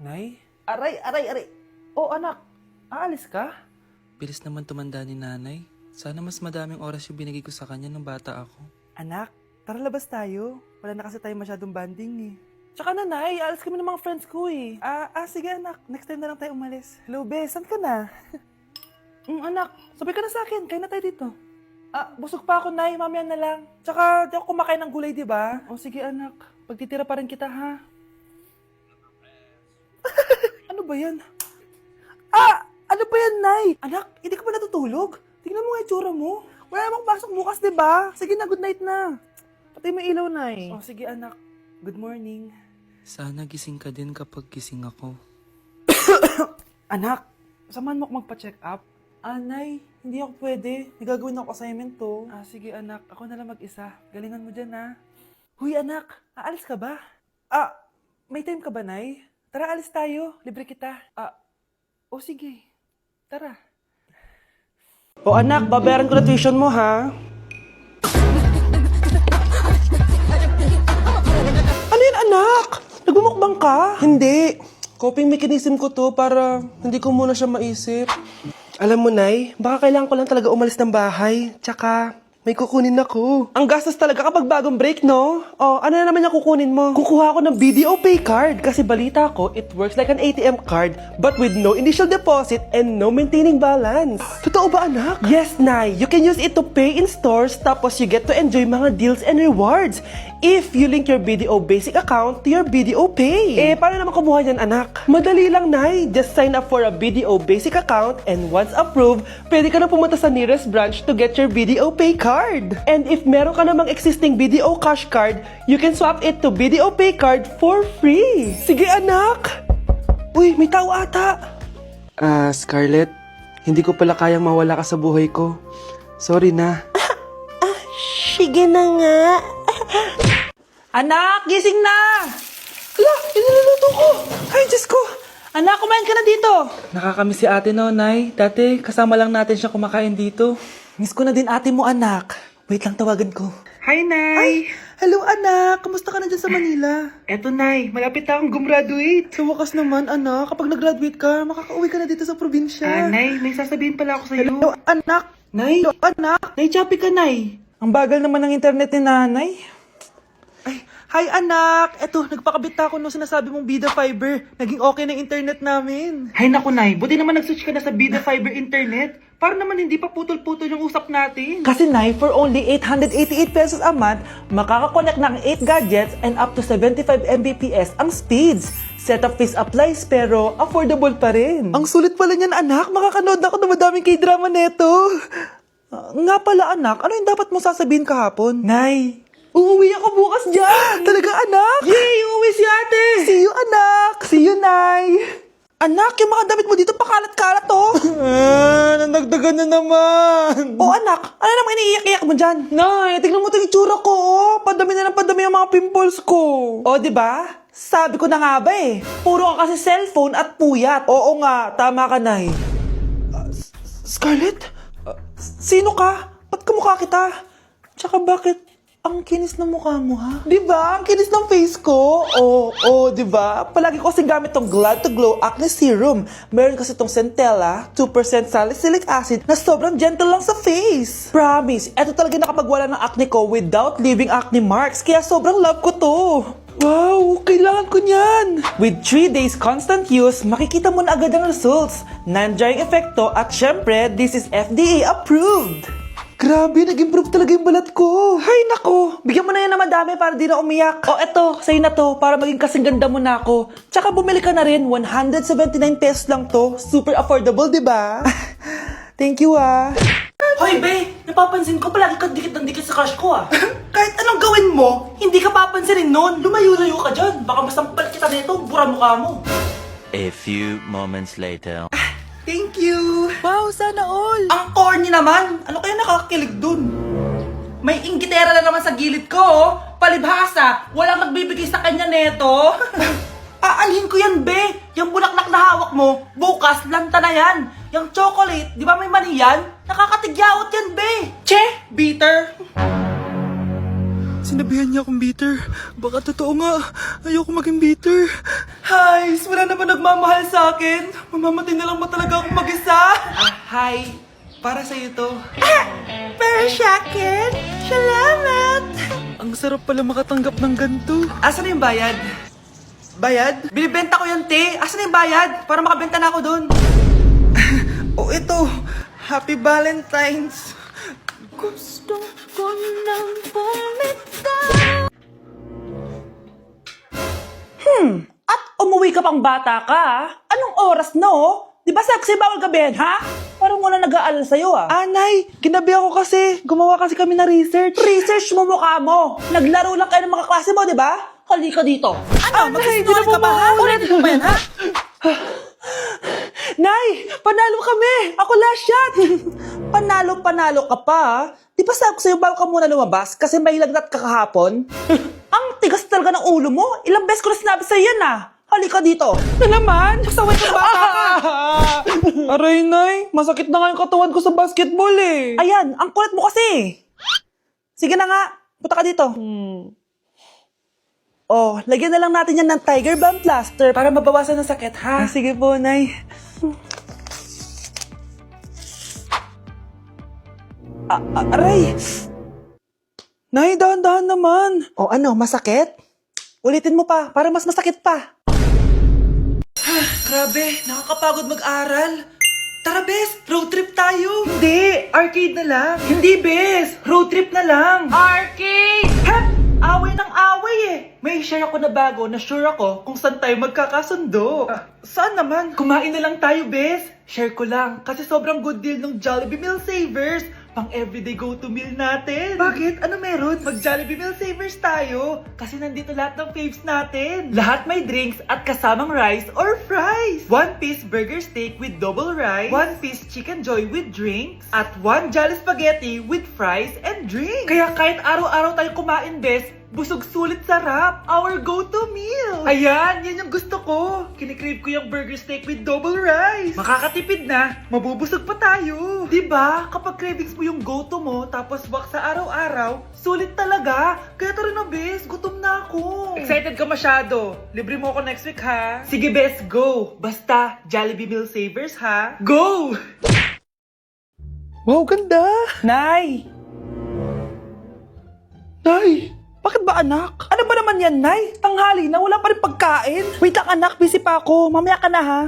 Nay? Aray! Oh, anak, aalis ka? Bilis naman tumanda ni nanay. Sana mas madaming oras yung binigay ko sa kanya nung bata ako. Anak, tara labas tayo. Wala na kasi tayo masyadong banding eh. Tsaka nanay, aalis kami ng mga friends ko eh. Sige anak, next time na lang tayo umalis. Hello, Be, saan ka na? Anak, sabay ka na sa akin, kain na tayo dito. Busog pa ako, Nay, mamaya na lang. Tsaka, di ako kumakain ng gulay, di ba? O sige anak, pagtitira pa rin kita, ha? Ano ba yan? Ano ba yan, Nay? Anak, hindi ka ba natutulog? Tingnan mo nga itsura mo. Wala namang pasok bukas, di ba? Sige na, good night na. Patay mo ilaw, Nay. O sige anak, good morning. Sana gising ka din kapag gising ako. Anak, samahan mo ako magpa-check up. Nay, hindi ako pwede. May gagawin ako assignment to. Sige anak, ako na lang mag-isa. Galingan mo dyan, ha? Huy anak, aalis ka ba? May time ka ba, Nay? Tara, alis tayo. Libre kita. Sige. Tara. O anak, babayaran ko na tuition mo, ha? Ano yan, anak? Nagmumukbang ka? Hindi. Coping mechanism ko to para hindi ko muna siya maisip. Alam mo, Nay, baka kailangan ko lang talaga umalis ng bahay. Tsaka, may kukunin ako. Ang gastos talaga kapag bagong break, no? Ano na naman yung kukunin mo? Kukuha ako ng BDO Pay card kasi balita ko, it works like an ATM card but with no initial deposit and no maintaining balance. Totoo ba, anak? Yes, Nay. You can use it to pay in stores tapos you get to enjoy mga deals and rewards if you link your BDO Basic account to your BDO Pay. Paano naman kumuha yan, anak? Madali lang, Nay. Just sign up for a BDO Basic account and once approved, pwede ka na pumunta sa nearest branch to get your BDO Pay card. And if meron ka namang existing BDO Cash card, you can swap it to BDO Pay card for free. Sige, anak. Uy, may tao ata. Scarlett, hindi ko pala kayang mawala ka sa buhay ko. Sorry na. Sige na nga. Anak, gising na! Ala, iniluluto ko! Ay, Diyos ko! Anak, kumain ka na dito! Nakakamiss si ate no, Nay. Dati, kasama lang natin siya kumakain dito. Miss ko na din ate mo, anak. Wait lang, tawagan ko. Hi, Nay! Ay, hello anak! Kamusta ka na dyan sa Manila? Eto, Nay. Malapit na akong gumraduate. Sa wakas naman, anak. Kapag nag-graduate ka, makakauwi ka na dito sa probinsya. Nay, may sasabihin pala ako sa'yo. Hello, anak! Nay! Hello, anak! Nay, choppy ka, Nay. Ang bagal naman ng internet ni nanay. Ay, hi anak! Eto, nagpakabit na ako nung sinasabi mong Bida Fiber. Naging okay na yung internet namin. Hay naku, Nay. Buti naman nag-switch ka na sa Bida Fiber Internet. Para naman hindi pa putol-putol yung usap natin. Kasi Nay, for only 888 pesos a month, makakakonect ng 8 gadgets and up to 75 Mbps ang speeds. Setup fees applies pero affordable pa rin. Ang sulit pala niyan, anak. Makakanood ako ng madaming K-drama neto. Nga pala, anak, ano yung dapat mo sasabihin kahapon? Nay, uuwi ako bukas dyan! Talaga, anak? Yay! Uuwi si ate! See you, anak! See you, Nay! Anak, yung mga damit mo dito pakalat-kalat, oh! Nandagdagan na naman! Oh, anak, ano namang iniiyak-iyak mo dyan? Nay, tignan mo itong itsura ko, oh! Padami na ng padami ang mga pimples ko! Oh, di ba? Sabi ko na nga ba eh. Puro ka kasi cellphone at puyat. Oo nga, tama ka, Nay. Scarlett? Sino ka? Ba't kamukha kita? Tsaka bakit ang kinis ng mukha mo, ha? Di ba? Ang kinis ng face ko. Oo, di ba? Palagi ko kasing gamit tong Glad to Glow Acne Serum. Meron kasi tong Centella, 2% salicylic acid na sobrang gentle lang sa face. Promise, eto talaga nakapagwala ng acne ko without leaving acne marks. Kaya sobrang love ko to. Wow, kailangan ko niyan! With 3 days constant use, makikita mo na agad ang results. Non-drying epekto at syempre, this is FDA approved. Grabe, nag-improve talaga yung balat ko. Hay nako, bigyan mo na yan na madami para di na umiyak. Eto, sa'yo na to, para maging kasing ganda mo na ako. Tsaka bumili ka na rin, 179 pesos lang to. Super affordable, di ba? Thank you, ah. Hoy, be! Napapansin ko palagi ka dikit ng dikit sa crush ko, ah. Kahit anong gawin mo, hindi ka papansinin nun. Lumayo-layo ka dyan. Baka masampal kita nito, bura mukha mo. A few moments later. Thank you! Wow, sana all! Ang corny naman! Ano kaya nakakakilig dun? May inggitera na naman sa gilid ko, oh. Palibhasa, walang nagbibigay sa kanya neto. Aanhin ko yan, be! Yung bulaklak na hawak mo, bukas, lanta na yan. Yung chocolate, di ba may mani yan? Nakakatigyawat yan, be! Che! Bitter! Sinabihan niya akong bitter. Baka totoo nga. Ayoko maging bitter. Hi, wala naman nagmamahal sa akin. Mamamatay na lang ba talaga akong mag-isa? Hi, para sa'yo to. Para sa akin? Salamat! Ang sarap pala makatanggap ng ganito. Asan na yung bayad? Bayad? Binibenta ko yung te. Asan na yung bayad? Para makabenta na ako dun. Oh, ito. Happy Valentine's. Gusto ko nang bumitaw. At umuwi ka pang bata ka, ah. Anong oras no? Di ba saksi bawal gabihin, ha? Parang wala nag-aalala sa'yo, ah. Anay, ginabi ako kasi. Gumawa kasi kami na research. Research mo mukha mo. Naglaro lang kayo ng mga klase mo, di ba? Halika dito. Ano? Magsisinungaling ka ba, ha? Ulitin mo ba yan, ha? Nay, panalo kami. Ako last shot. Panalo ka pa, ha? Di ba sabi ko sa'yo bago ka muna lumabas kasi may lagnat ka kahapon? Ang tigas talaga ng ulo mo. Ilang beses ko na sinabi sa'yo yan, ah. Halika dito. Na naman? Pasaway ka bata ka. Aray, Nay. Masakit na nga yung katawan ko sa basketball eh. Ayan, ang kulit mo kasi. Sige na nga. Punta ka dito. Oh, lagyan na lang natin yan ng Tiger Balm plaster para mabawasan ng sakit, ha? Sige po, Nay. Aray! Nay, dahan-dahan naman. O ano, masakit? Ulitin mo pa, para mas masakit pa. Grabe, nakakapagod mag-aral. Tara, Bes, road trip tayo. Hindi, arcade na lang. Hindi, Bes. Road trip na lang. Arcade! Hep! Away ng away eh. May share ako na bago na sure ako kung saan tayo magkakasundo. Saan naman? Kumain na lang tayo, Bes. Share ko lang kasi sobrang good deal ng Jollibee Meal Savers. Pang everyday go-to meal natin. Bakit? Ano meron? Mag Jollibee Meal Savers tayo. Kasi nandito lahat ng faves natin. Lahat may drinks at kasamang rice or fries. 1-piece burger steak with double rice. 1-piece chicken joy with drinks. At 1 Jolly Spaghetti with fries and drinks. Kaya kahit araw-araw tayo kumain, Bes, busog sulit sarap. Our go-to meal. Ayan, yan yung gusto ko. Kinikrave ko yung burger steak with double rice. Makakatipid na, mabubusog pa tayo. Diba? Kapag cravings mo yung go-to mo, tapos wak sa araw-araw, sulit talaga. Kaya tara na, Bes. Gutom na ako. Excited ka masyado. Libre mo ako next week, ha? Sige, Bes, go. Basta, Jollibee Meal Savers, ha? Go! Wow, ganda! Nay! Nay! Bakit ba anak? Ano ba naman yan, Nay? Tanghali na, wala pa rin pagkain. Wait lang anak, busy pa ako. Mamaya ka na ha.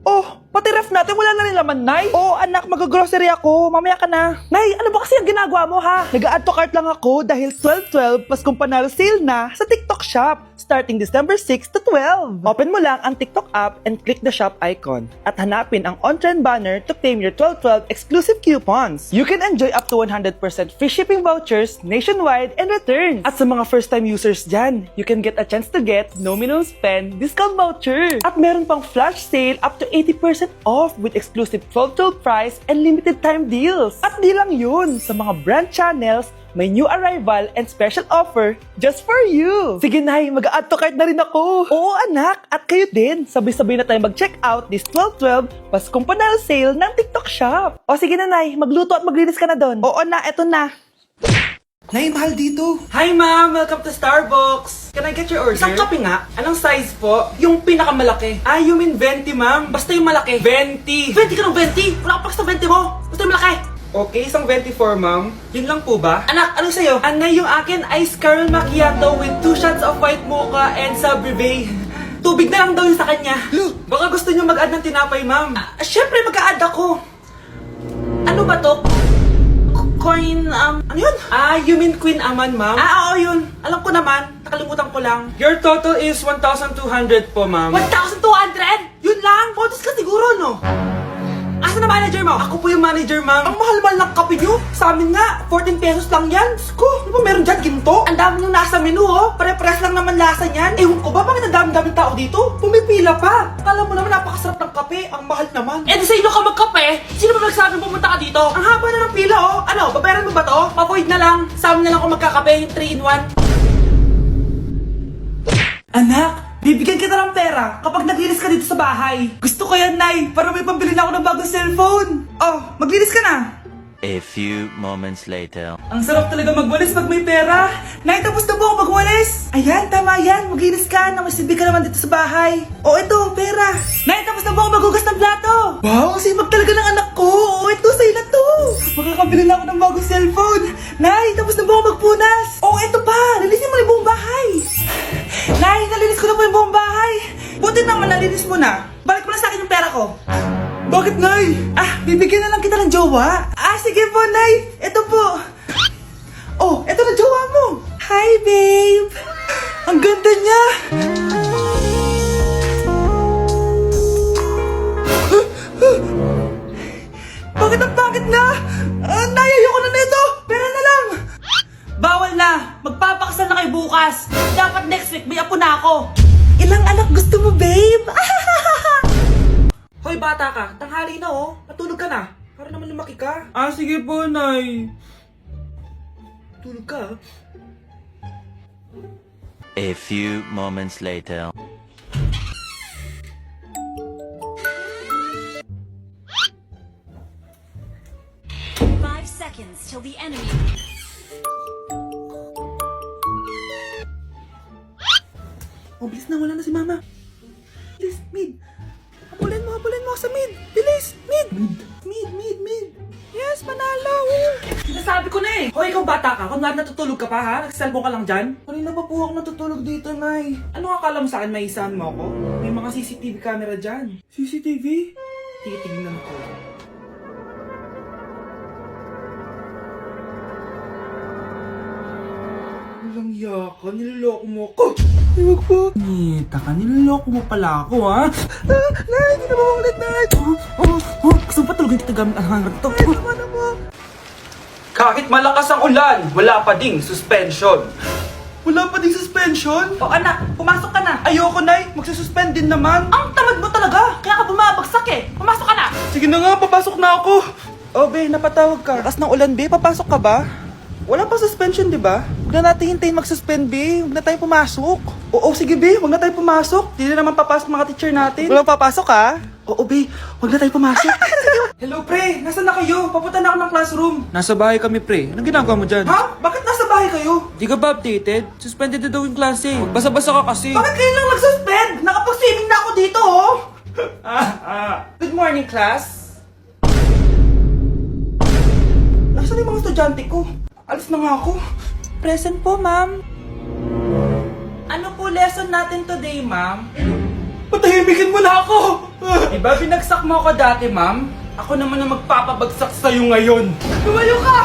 Oh, pati ref natin wala na rin laman, Nay. Oh, anak, mag-grocery ako. Mamaya ka na. Nay, ano ba kasi ang ginagawa mo ha? Nag-add to cart lang ako dahil 12/12 Paskong Panalo sale na sa TikTok Shop. Starting December 6 to 12. Open mo lang ang TikTok app and click the shop icon. At hanapin ang on-trend banner to claim your 12/12 exclusive coupons. You can enjoy up to 100% free shipping vouchers nationwide and returns. At sa mga first-time users dyan, you can get a chance to get no minimum spend discount voucher. At meron pang flash sale up to 80% off with exclusive 12/12 price and limited time deals. At di lang yun, sa mga brand channels, may new arrival and special offer just for you. Sige Nay, mag-add to cart na rin ako. Oo anak, at kayo din. Sabay-sabay na tayo mag-check out this 12/12 Paskong Panalo sale ng TikTok Shop. O sige na Nay, magluto at maglinis ka na doon. Oo na, eto na. Nay, mahal dito. Hi ma'am, welcome to Starbucks. Can I get your order? Isang kape nga. Anong size po? Yung pinakamalaki. Ah, you mean 20 ma'am? Basta yung malaki. 20. 20 ka ng 20? Wala ka pa sa 20 mo. Basta yung malaki. Okay, isang 24 ma'am. Yun lang po ba? Anak, ano sa'yo? Anay, yung akin ice caramel macchiato with 2 shots of white mocha and Sabrivay. Tubig na lang daw yun sa kanya. Baka gusto niyo mag-add ng tinapay ma'am. Syempre mag-a-add ako. Ano ba to? Coin, ano yun? Ah, you mean Queen Aman, ma'am? Ah, oo, yun. Alam ko naman. Nakalimutan ko lang. Your total is 1,200 po, ma'am. 1,200? Yun lang? Bonus ka siguro, no? Asa na manager mo? Ako po yung manager, ma'am. Ang mahal-mahal ng kape nyo. Sa amin nga, 14 pesos lang yan. Sko, di ba meron dyan ginto? Ang dami nung nasa menu, oh. Pare-pares lang naman lasa niyan. Ewan ko ba, bakit ang dami-daming tao dito? Pumipila pa. Akala mo naman napakasarap ng kape. Ang mahal naman. Eh, di sa inyo ka magkape? Sino ba nagsabi pumunta ka dito? Ang haba na ng pila, oh. Ano, babayaran mo ba to? Papoid na lang. Sa amin na lang ako magkakape, yung 3-in-1. Anak, bibigyan kita ng pera kapag naglinis ka dito sa bahay. Gusto ko yan, Nay, para may pambili na ako ng bagong cellphone. Oh, maglinis ka na. A few moments later. Ang sarap talaga magwalis pag may pera. Nay, tapos na po ako magwalis. Ayan, tama yan. Maglinis ka na masibi ka naman dito sa bahay. O, ito, pera. Nay, tapos na po ako maghugas ng plato. Wow, sipag talaga ng anak ko. O, ito, sa'yo na to. Makakabili na ako ng bagong cellphone. Nay, tapos na po ako magpunas. O, ito pa. Linisin mo na yung buong bahay. Nay, nalinis ko na po yung buong bahay. Buti naman nalinis mo na. Balik mo na sa akin yung pera ko. Bakit, Nay? Bibigyan na lang kita ng jowa. Sige po, Nay. Ito po. Oh, ito na jowa mo. Hi, babe. Ang ganda niya. Bakit ang pangit na? Nay, ayoko na nito. Pera na lang. Bawal na. Magpapakasal na kayo bukas. Dapat next week may apo na ako. Ilang anak gusto mo, babe? Hoy, bata ka. Tanghali na, oh. Matulog ka na. Para naman lumaki ka. Sige po, Nay. Tulog ka. A few moments later. Five seconds till the enemy. Oh, bilis na. Wala na si Mama. Bilis, mid. Habulin mo sa mid. Bilis, mid. Mid. Yes, manalo. Sinasabi ko na eh. Hoy, ikaw bata ka. Kunwari natutulog ka pa ha? Nagsiselfone ka lang dyan? Kanina pa po ako natutulog dito, Nay. Ano akala mo sa akin? May isahan mo ako? May mga CCTV camera dyan. CCTV? Titingnan ko. Walang yaka, niloloko mo ako. Iwag po. Nita ka, niloloko mo pala ako, ha? Nay, hindi na maulit, Nay. Gusto mo pa tulogin kita gamit ang hangar to? Ay, naman na mo. Kahit malakas ang ulan, wala pa ding suspension. Wala pa ding suspension? O anak, pumasok ka na. Ayoko, Nay. Magsususpend din naman. Ang tamad mo talaga. Kaya ka bumabagsak eh. Pumasok ka na. Sige na nga, papasok na ako. Oh, be, napatawag ka. Lakas ng ulan, be. Papasok ka ba? Wala pa suspension, di ba? Huwag na natin hintayin mag-suspend, be. Huwag na tayo pumasok. Oo, sige, be. Huwag na tayo pumasok. Hindi na naman papasok mga teacher natin. Wala papasok, ha? Oo, be. Huwag na tayo pumasok. Hello, pre. Nasaan na kayo? Papunta na ako ng classroom. Nasa bahay kami, pre. Anong ginagawa mo dyan? Ha? Bakit nasa bahay kayo? Di ka ba updated? Suspended na daw yung klase. Magbasa-basa ka kasi. Bakit kayo lang nag-suspend? Nakapag-swimming na ako dito, oh. Good morning, class. Nasaan yung mga estudyante ko? Alis na nga ako. Present po, ma'am. Ano po lesson natin today, ma'am? Patahimikin mo na ako! Diba binagsak mo ako dati, ma'am? Ako naman ang magpapabagsak sa'yo ngayon. Lumayo ka!